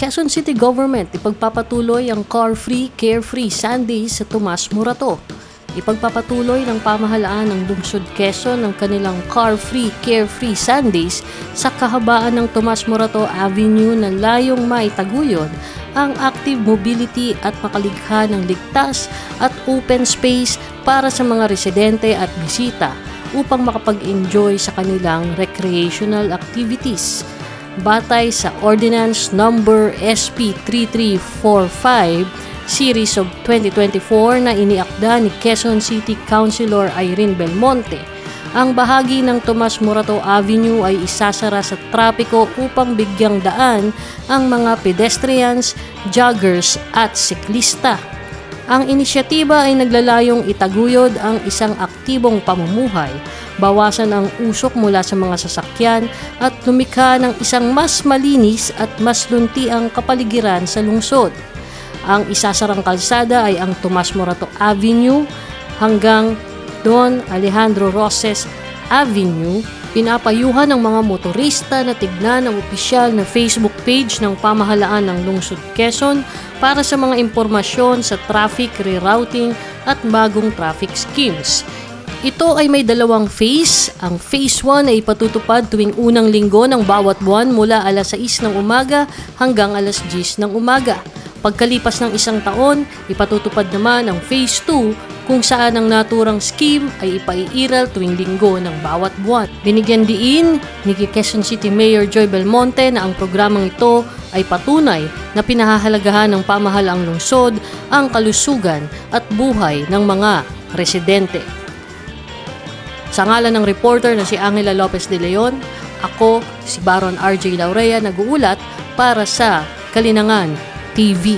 Quezon City Government ipagpapatuloy ang car-free, carefree Sundays sa Tomas Morato. Ipagpapatuloy ng pamahalaan ng Lungsod Quezon ang kanilang car-free, carefree Sundays sa kahabaan ng Tomas Morato Avenue na layong maitaguyod ang active mobility at makaligha ng ligtas at open space para sa mga residente at bisita upang makapag-enjoy sa kanilang recreational activities. Batay sa Ordinance Number SP 3345 Series of 2024 na iniakda ni Quezon City Councilor Irene Belmonte, ang bahagi ng Tomas Morato Avenue ay isasara sa trapiko upang bigyang daan ang mga pedestrians, joggers at siklista. Ang inisyatiba ay naglalayong itaguyod ang isang aktibong pamumuhay, bawasan ang usok mula sa mga sasakyan at lumikha ng isang mas malinis at mas luntiang kapaligiran sa lungsod. Ang isasarang kalsada ay ang Tomas Morato Avenue hanggang Don Alejandro Roses Avenue. Pinapayuhan ng mga motorista na tignan ang opisyal na Facebook page ng pamahalaan ng Lungsod Quezon para sa mga impormasyon sa traffic rerouting at bagong traffic schemes. Ito ay may dalawang phase. Ang phase 1 ay ipatutupad tuwing unang linggo ng bawat buwan mula alas 6 ng umaga hanggang alas 10 ng umaga. Pagkalipas ng isang taon, ipatutupad naman ang phase 2 kung saan ang naturang scheme ay ipaiiral tuwing linggo ng bawat buwan. Binigyan diin ni Quezon City Mayor Joy Belmonte na ang programang ito ay patunay na pinahahalagahan ng pamahalaang lungsod ang kalusugan at buhay ng mga residente. Sa ngalan ng reporter na si Angela Lopez de Leon, ako si Baron RJ Laurea nag-uulat para sa Kalinangan TV.